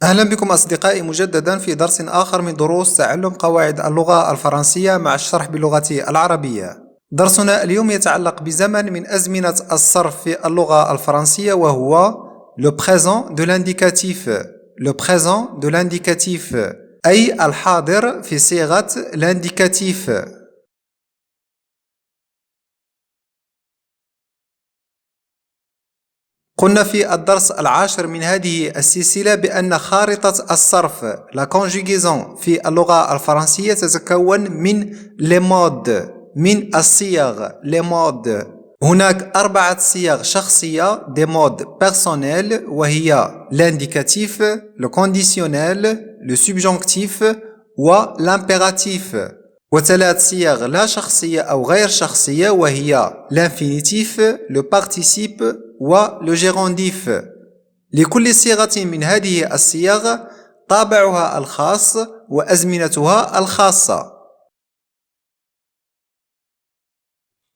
أهلا بكم أصدقائي مجددا في درس آخر من دروس تعلم قواعد اللغة الفرنسية مع الشرح باللغة العربية. درسنا اليوم يتعلق بزمن من أزمنة الصرف في اللغة الفرنسية وهو le présent de l'indicatif. le présent de l'indicatif أي الحاضر في صيغة l'indicatif. قلنا في الدرس العاشر من هذه السلسلة بأن خارطة الصرف la conjugaison في اللغة الفرنسية تتكون من les modes من الصيغ les modes. هناك 4 صيغ شخصية des modes personnels وهي l'indicatif, le conditionnel, le subjonctif و l'impératif. و3 صيغ لا شخصية أو غير شخصية وهي l'infinitif, le participe و le gérondif. لكل صيغة من هذه الصيغ طابعها الخاص وأزمنتها الخاصة.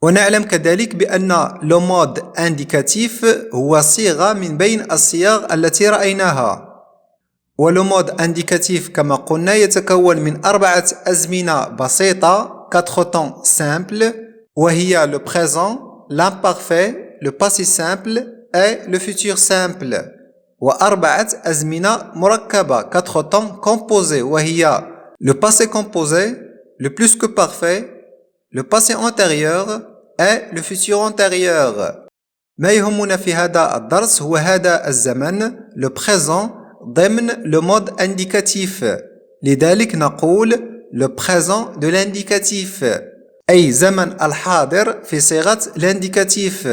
ونعلم كذلك بأن le mode indicatif هو صيغة من بين الصيغ التي رأيناها. ولو مود indicatif كما قلنا يتكون من 4 أزمنة بسيطة 4 temps simples وهي le présent, l'imparfait, le passé simple et le futur simple. و4 أزمنة مركبة 4 temps composés وهي le passé composé, le plus que parfait, le passé antérieur et le futur antérieur. ما يهمنا في هذا الدرس هو هذا الزمن le présent ضمن le mode indicatif. لذلك نقول le présent de l'indicatif أي زمن الحاضر في صيغة l'indicatif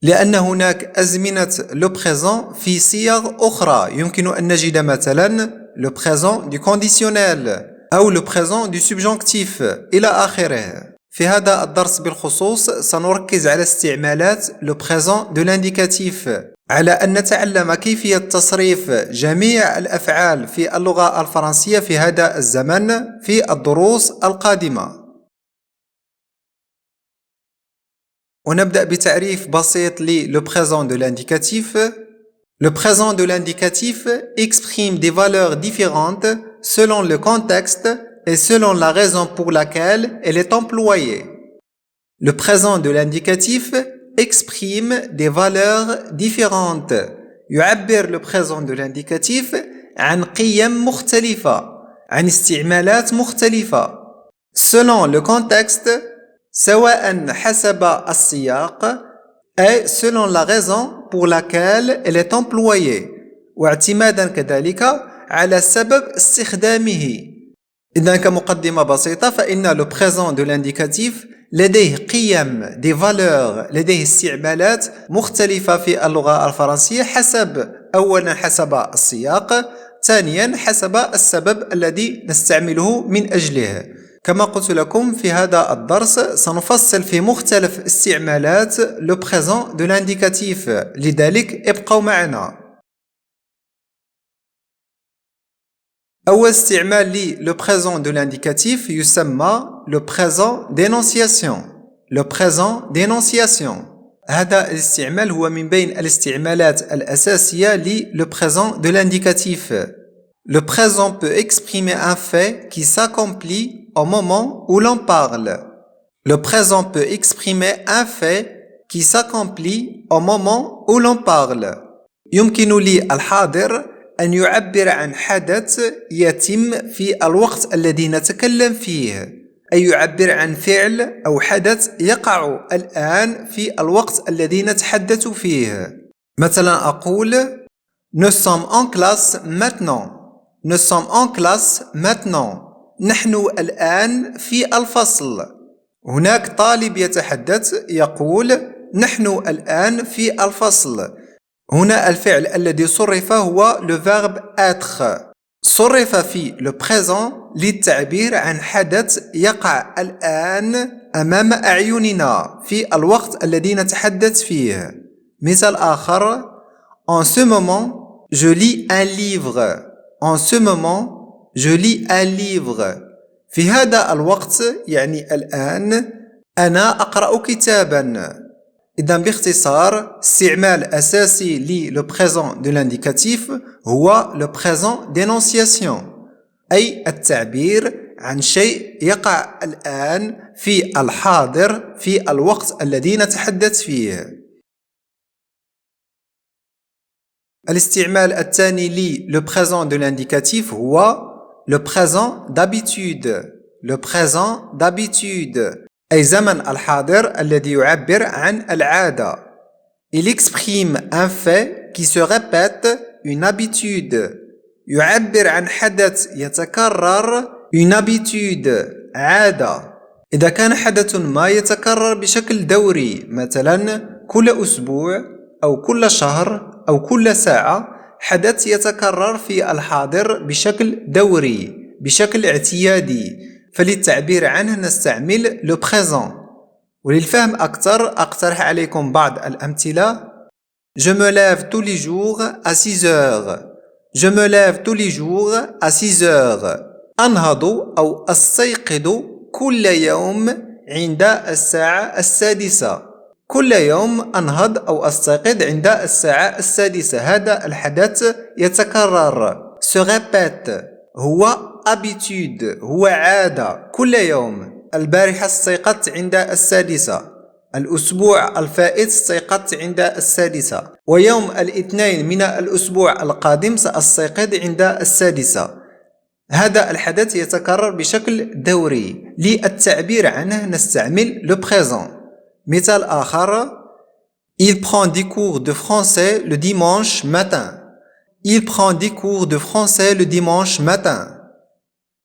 لأن هناك أزمنة le présent في صيغ أخرى. يمكن أن نجد مثلا le présent du conditionnel أو le présent du subjonctif إلى آخره. في هذا الدرس بالخصوص سنركز على استعمالات le présent de l'indicatif على أن نتعلم كيفية تصريف جميع الأفعال في اللغة الفرنسية في هذا الزمن في الدروس القادمة. ونبدأ بتعريف بسيط le présent de l'indicatif. Le présent de l'indicatif exprime des valeurs différentes selon le contexte et selon la raison pour laquelle elle est employée. Le présent de l'indicatif exprime des valeurs différentes. يعبر le présent de l'indicatif عن قيم مختلفة عن استعمالات مختلفة selon le contexte سواء حسب السياق et selon la raison pour laquelle elle est employée واعتمادا كذلك على سبب استخدامه. إذن كمقدمة بسيطة فإن le présent de l'indicatif لديه قيم des valeurs لديه استعمالات مختلفة في اللغة الفرنسية حسب أولا حسب السياق ثانيا حسب السبب الذي نستعمله من أجله. كما قلت لكم في هذا الدرس سنفصل في مختلف استعمالات le présent de l'indicatif لذلك ابقوا معنا. أول استعمال le présent de l'indicatif يسمى le présent d'énonciation. le présent d'énonciation هذا الاستعمال هو من بين الاستعمالات الأساسية le présent de l'indicatif. Le présent peut exprimer un fait qui s'accomplit au moment où l'on parle. Le présent peut exprimer un fait qui s'accomplit au moment où l'on parle. يمكن الحاضر أن يعبر عن حدث يتم في الوقت الذي نتكلم فيه أي يعبر عن فعل أو حدث يقع الآن في الوقت الذي نتحدث فيه. مثلا أقول Nous sommes en classe maintenant. Nous sommes en classe maintenant. نحن الآن في الفصل. هناك طالب يتحدث يقول نحن الآن في الفصل. هنا الفعل الذي صرف هو le verbe être. صرف في le présent للتعبير عن حدث يقع الآن أمام أعيننا في الوقت الذي نتحدث فيه. مثال آخر En ce moment, je lis un livre. En ce moment, je lis un livre. في هذا الوقت يعني الآن أنا أقرأ كتابا. إذن باختصار استعمال أساسي لي le présent de l'indicatif هو le présent d'énonciation أي التعبير عن شيء يقع الآن في الحاضر في الوقت الذي نتحدث فيه. الاستعمال الثاني لي le présent de l'indicatif هو le présent d'habitude. Le présent d'habitude أي زمن الحاضر الذي يعبر عن العادة. Il exprime un fait qui se répète, une habitude. يعبر عن حدث يتكرر une habitude عادة. إذا كان حدث ما يتكرر بشكل دوري مثلا كل أسبوع أو كل شهر أو كل ساعة حدث يتكرر في الحاضر بشكل دوري بشكل اعتيادي فللتعبير عنه نستعمل le présent. وللفهم أكثر أقترح عليكم بعض الأمثلة. Je me lève tous les jours à 6 heures. Je me lève tous les jours à 6 heures. أنهض أو أستيقظ كل يوم عند الساعة 6. كل يوم أنهض أو أستيقظ عند الساعة 6. هذا الحدث يتكرر se répète هو habitude هو عادة كل يوم. البارحة استيقظت عند 6. الأسبوع الفائت استيقظت عند 6 ويوم الاثنين من الأسبوع القادم سأستيقظ عند 6. هذا الحدث يتكرر بشكل دوري للتعبير عنه نستعمل le présent. مثال آخر Il prend des cours de français le dimanche matin. Il prend des cours de français le dimanche matin.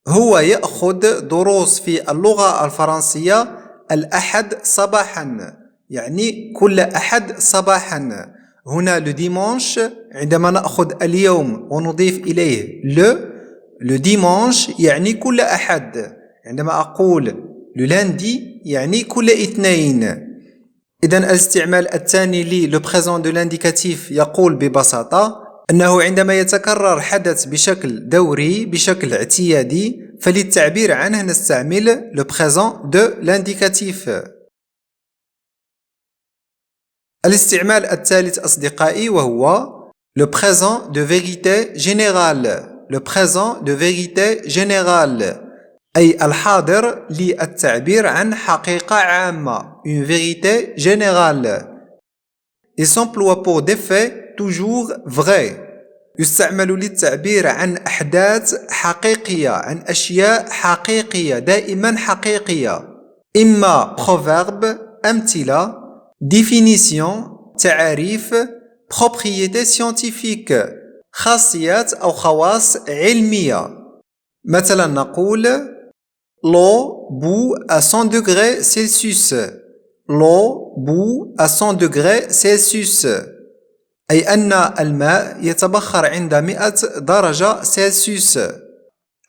هو يأخذ دروس في اللغة الفرنسية الأحد صباحا يعني كل أحد صباحا. هنا le dimanche عندما نأخذ اليوم ونضيف إليه le dimanche يعني كل أحد. عندما أقول le lundi يعني كل اثنين. إذن الاستعمال الثاني لي le présent de l'indicatif يقول ببساطة أنه عندما يتكرر حدث بشكل دوري بشكل اعتيادي فللتعبير عنه نستعمل le présent de l'indicatif. الاستعمال الثالث أصدقائي وهو le présent de vérité générale. Le présent de vérité générale أي الحاضر للتعبير عن حقيقة عامة une vérité générale. Il s'emploie pour des faits toujours vrais. يستعمل للتعبير عن أحداث حقيقية عن أشياء حقيقية دائما حقيقية. إما proverbe أمثلة définition تعريف propriété scientifique خاصيات أو خواص علمية. مثلا نقول l'eau bout à 100 degrés Celsius. L'eau bout à 100 degrés Celsius أي أن الماء يتبخر عند 100 درجة سلسيوس.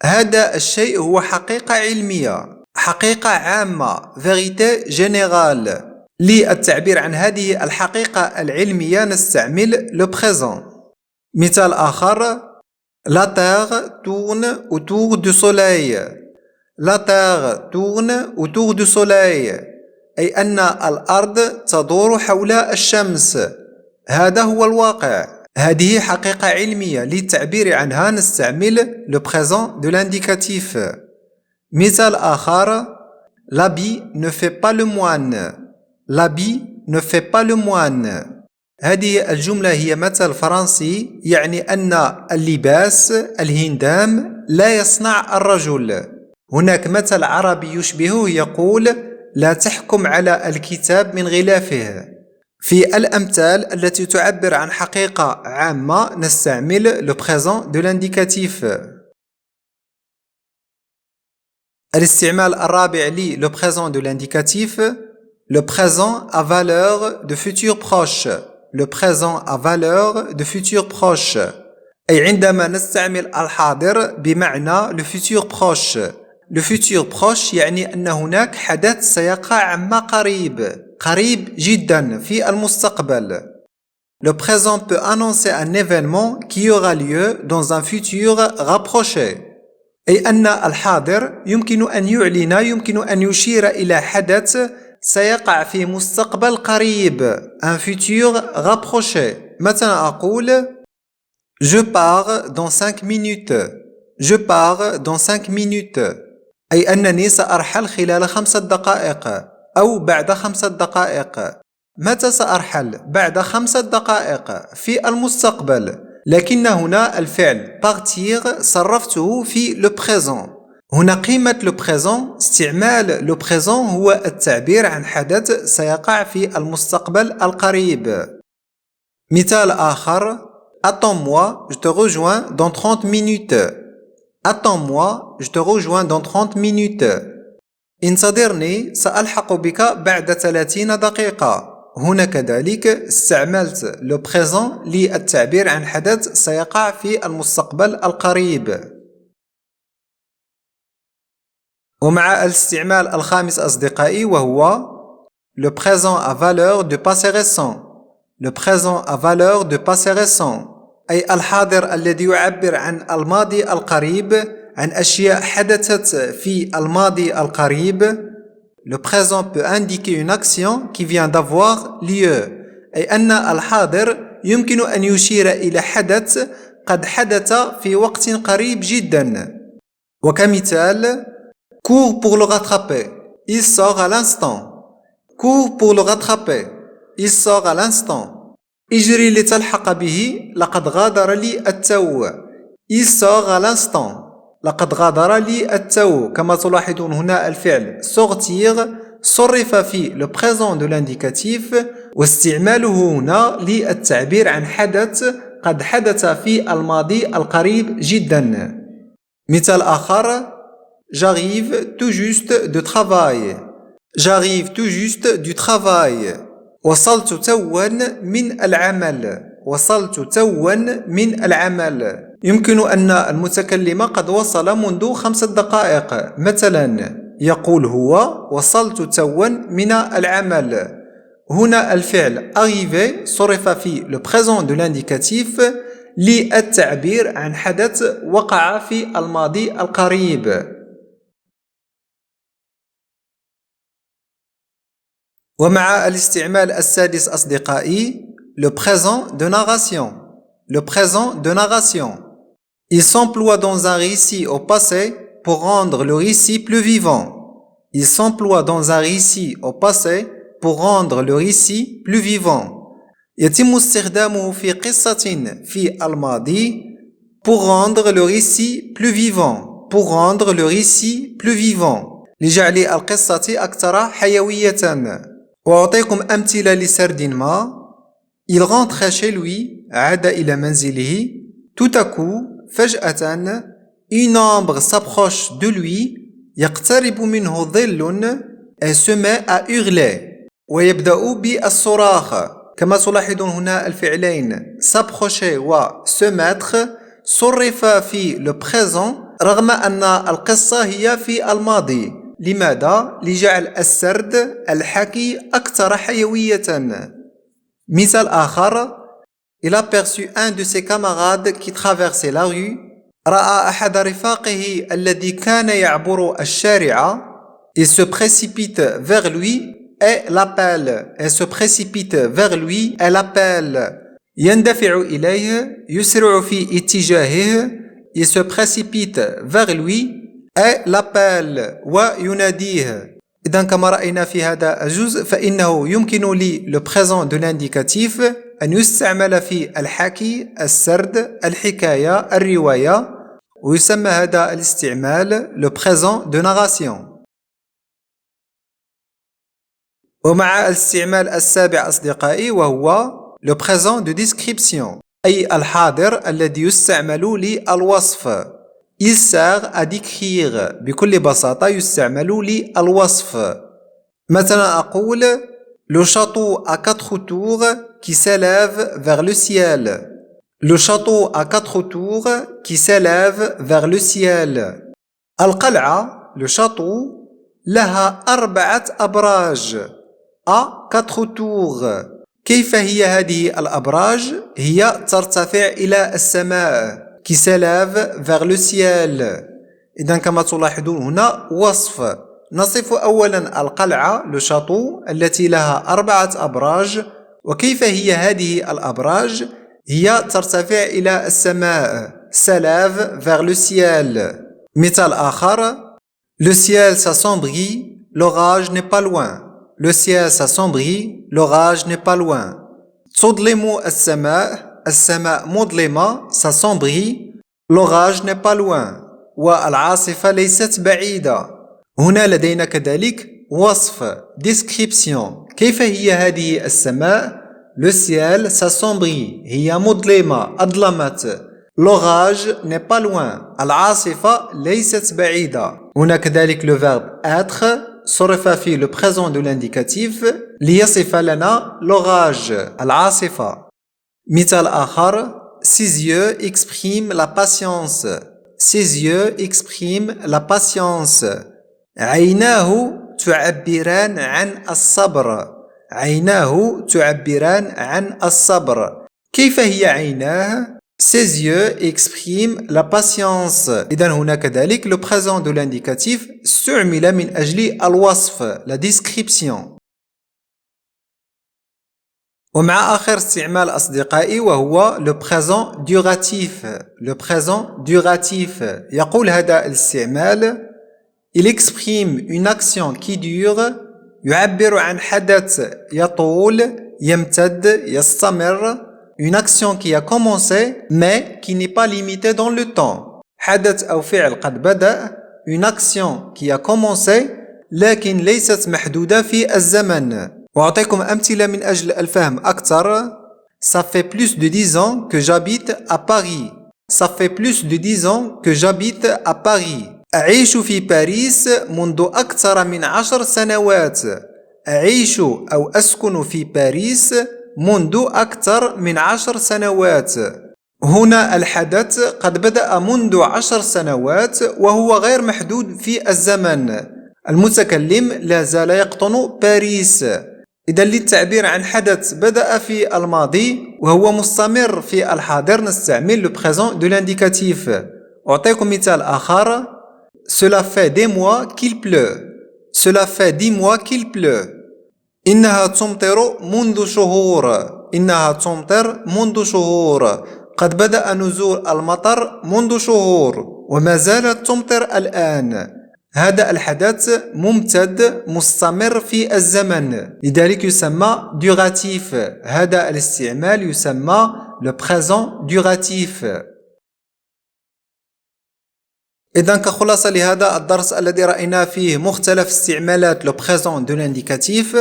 هذا الشيء هو حقيقة علمية حقيقة عامة vérité générale. للتعبير عن هذه الحقيقة العلمية نستعمل le présent. مثال آخر La terre tourne autour du soleil. La terre tourne autour du soleil أي أن الأرض تدور حول الشمس. هذا هو الواقع. هذه حقيقة علمية للتعبير عنها نستعمل le présent de l'indicatif. مثال آخر L'habit ne fait pas le moine. L'habit ne fait pas le moine. هذه الجملة هي مثل فرنسي يعني أن اللباس الهندام لا يصنع الرجل. هناك مثل عربي يشبهه يقول لا تحكم على الكتاب من غلافه. في الأمثال التي تعبر عن حقيقة عامة نستعمل le présent de l'indicatif. الاستعمال الرابع لي le présent de l'indicatif le présent à valeur de futur proche. Le présent à valeur de futur proche أي عندما نستعمل الحاضر بمعنى le futur proche. Le futur proche يعني أن هناك حدث سيقع عما قريب جدا في المستقبل. Le présent peut annoncer un événement qui aura lieu dans un futur rapproché. أي أن الحاضر يمكن أن يعلن يمكن أن يشير إلى حدث سيقع في مستقبل قريب un futur rapproché. مثلا أقول Je pars dans 5 minutes. Je pars dans 5 minutes. أي أنني سأرحل خلال 5 دقائق أو بعد 5 دقائق. متى سأرحل؟ بعد 5 دقائق في المستقبل. لكن هنا الفعل partir صرفته في le présent. هنا قيمة le présent استعمال le présent هو التعبير عن حدث سيقع في المستقبل القريب. مثال آخر Attends-moi, je te rejoins dans 30 minutes. Attends-moi, je te rejoins dans 30 minutes. انتظرني سألحق بك بعد 30 دقيقة. هنا كذلك استعملت le présent للتعبير عن حدث سيقع في المستقبل القريب. ومع الاستعمال الخامس أصدقائي وهو le présent à valeur de passé récent. Le présent à valeur de passé récent أي الحاضر الذي يعبر عن الماضي القريب عن أشياء حدثت في الماضي القريب. Le présent peut indiquer une action qui vient d'avoir lieu أي أن الحاضر يمكن أن يشير إلى حدث قد حدث في وقت قريب جدا. وكمثال Cours pour le rattraper. Il sort à l'instant. Cours pour le rattraper. Il sort à l'instant. اجري لتلحق به لقد غادر لي التو. Il sort à l'instant. لقد غادر لي التو. كما تلاحظون هنا الفعل sortir صرف في le présent de l'indicatif واستعماله هنا للتعبير عن حدث قد حدث في الماضي القريب جدا. مثال آخر J'arrive tout juste de travail. J'arrive tout juste du travail. وصلت توا من العمل. وصلت توا من العمل. يمكن أن المتكلم قد وصل منذ 5 دقائق. مثلا يقول هو وصلت توا من العمل. هنا الفعل arriver صرف في le présent de l'indicatif للتعبير عن حدث وقع في الماضي القريب. ومع الاستعمال السادس أصدقائي le présent de narration. Le présent de narration. Il s'emploie dans un récit au passé pour rendre le récit plus vivant. Il s'emploie dans un récit au passé pour rendre le récit plus vivant. يتم استخدامه في قصة في الماضي pour rendre le récit plus vivant. Pour rendre le récit plus vivant. لجعل القصة أكثر حيوية. وأعطيكم أمثلة لسرد ما. Il rentre chez lui. عاد إلى منزله. Tout à coup. فجأة. Une ombre s'approche de lui. يقترب منه ظل. Elle se met à hurler. ويبدأ بالصراخ. كما تلاحظون هنا الفعلين s'approcher و se mettre صرف في le présent رغم أن القصة هي في الماضي. لماذا؟ لجعل السرد الحكي أكثر حيوية. مثال آخر Il aperçut un de ses camarades qui traversait la rue. رأى أحد رفاقه الذي كان يعبر الشارع. Il se précipite vers lui et l'appelle. Elle se précipite vers lui et l'appelle. يندفع إليه يسرع في اتجاهه. Il se précipite vers lui et l'appelle ويناديه. إذن كما رأينا في هذا الجزء فإنه يمكن لي le présent de l'indicatif أن يستعمل في الحكي السرد الحكاية الرواية ويسمى هذا الاستعمال le présent de narration. ومع الاستعمال السابع أصدقائي وهو le présent de description أي الحاضر الذي يستعمل للوصف. Il sert à décrire. بكل بساطة يستعمل للوصف. مثلا أقول le château à 4 tours qui s'élève vers le ciel. Le château à 4 tours qui s'élève vers le ciel. القلعة le château لها 4 أبراج à 4 tours. كيف هي هذه الأبراج؟ هي ترتفع إلى السماء. qui s'élève vers le ciel. إذن كما تلاحظون هنا وصف. نصف أولا القلعة لو شاتو التي لها 4 أبراج. وكيف هي هذه الأبراج؟ هي ترتفع إلى السماء. s'élève vers le ciel. مثال آخر: Le ciel s'assombrit, l'orage n'est pas loin. Le ciel s'assombrit, l'orage n'est pas loin. تظلم السماء، السماء مظلمة. s'assombrit, l'orage n'est pas loin. والعاصفة ليست بعيدة. هنا لدينا كذلك وصف description. كيف هي هذه السماء؟ Le ciel s'assombrit، هي مظلمة، أظلمت. L'orage n'est pas loin، العاصفة ليست بعيدة. هنا كذلك le verbe être صرف في le présent de l'indicatif ليصف لنا l'orage، العاصفة. مثال آخر: Ses yeux expriment la patience. Ses yeux expriment la patience. عيناه تعبران عن الصبر. عيناه تعبران عن الصبر. كيف هي عيناه؟ Ses yeux expriment la patience. إذن هنا كذلك le présent de l'indicatif استعمل من أجل الوصف la description. ومع آخر استعمال أصدقائي وهو le présent duratif. Le présent duratif يقول هذا الاستعمال: Il exprime une action qui dure. يعبر عن حدث يطول، يمتد، يستمر. Une action qui a commencé mais qui n'est pas limitée dans le temps. حدث أو فعل قد بدأ. Une action qui a commencé لكن ليست محدودة في الزمن. وأعطيكم أمثلة من أجل الفهم أكثر. Ça fait plus de 10 ans que j'habite à Paris. Ça fait plus de 10 ans que j'habite à Paris. أعيش في باريس منذ أكثر من 10 سنوات. أعيش أو أسكن في باريس منذ أكثر من 10 سنوات. هنا الحدث قد بدأ منذ 10 سنوات وهو غير محدود في الزمن. المتكلم لا زال يقطن باريس. إذا للتعبير عن حدث بدأ في الماضي وهو مستمر في الحاضر نستعمل le présent de l'indicatif. أعطيكم مثال آخر: Cela fait des mois qu'il pleut. Cela fait 10 mois qu'il pleut. إنها تمطر منذ شهور. إنها تمطر منذ شهور. قد بدأ نزول المطر منذ شهور وما زالت تمطر الآن. هذا الحدث ممتد مستمر في الزمن، لذلك يسمى duratif. هذا الاستعمال يسمى le présent duratif. إذن كخلاصة لهذا الدرس الذي رأينا فيه مختلف استعمالات le présent de l'indicatif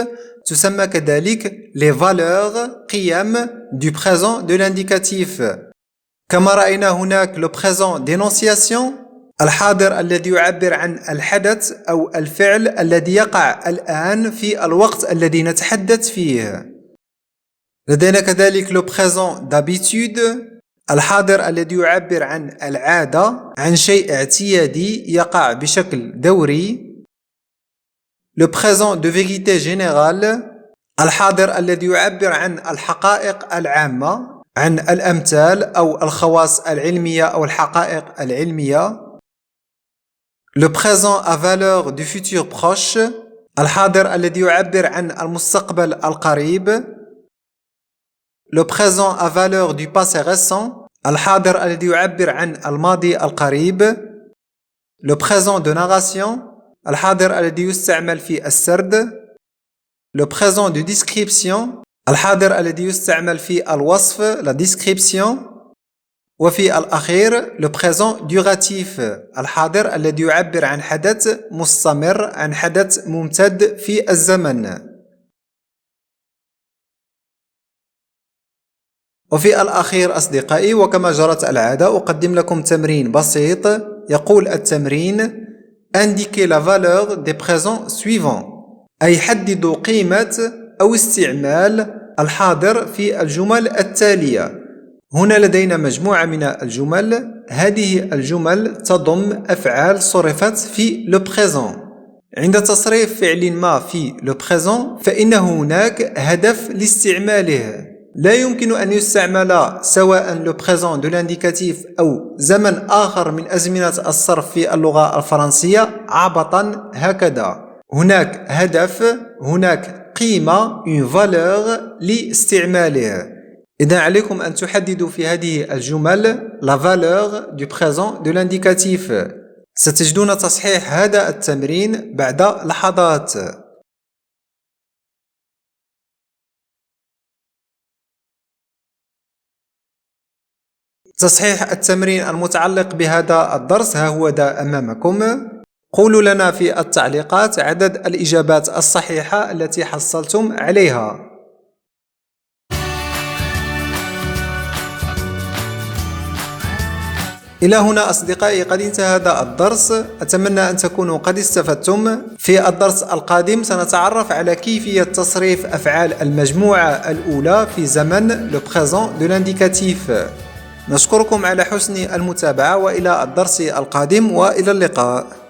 تسمى كذلك les valeurs قيم du présent de l'indicatif. كما رأينا هناك le présent d'énonciation الحاضر الذي يعبر عن الحدث أو الفعل الذي يقع الآن في الوقت الذي نتحدث فيه. لدينا كذلك le présent d'habitude الحاضر الذي يعبر عن العادة، عن شيء اعتيادي يقع بشكل دوري. Le présent de vérité générale الحاضر الذي يعبر عن الحقائق العامة، عن الأمثال أو الخواص العلمية أو الحقائق العلمية. Le présent à valeur du futur proche الحاضر الذي يعبر عن المستقبل القريب. Le présent à valeur du passé récent الحاضر الذي يعبر عن الماضي القريب. Le présent de narration الحاضر الذي يستعمل في السرد. Le présent de description الحاضر الذي يستعمل في الوصف la description. وفي الأخير le présent duratif الحاضر الذي يعبر عن حدث مستمر، عن حدث ممتد في الزمن. وفي الأخير أصدقائي وكما جرت العادة أقدم لكم تمرين بسيط. يقول التمرين: Indiquez la valeur des présents suivants. أي حددوا قيمة أو استعمال الحاضر في الجمل التالية. هنا لدينا مجموعة من الجمل. هذه الجمل تضم أفعال صرفت في le présent. عند تصريف فعل ما في le présent فإن هناك هدف لاستعماله. لا يمكن أن يستعمل سواء لو بريزون دو لانديكاتيف أو زمن آخر من أزمنة الصرف في اللغة الفرنسية عبطا هكذا. هناك هدف، هناك قيمة، une valeur لاستعماله. إذا عليكم أن تحددوا في هذه الجمل la valeur du présent de l'indicatif. ستجدون تصحيح هذا التمرين بعد لحظات. تصحيح التمرين المتعلق بهذا الدرس ها هو ذا أمامكم. قولوا لنا في التعليقات عدد الإجابات الصحيحة التي حصلتم عليها. إلى هنا أصدقائي قد انتهى هذا الدرس. أتمنى أن تكونوا قد استفدتم. في الدرس القادم سنتعرف على كيفية تصريف أفعال المجموعة الأولى في زمن لو بريزون دو لانديكاتيف. نشكركم على حسن المتابعة وإلى الدرس القادم وإلى اللقاء.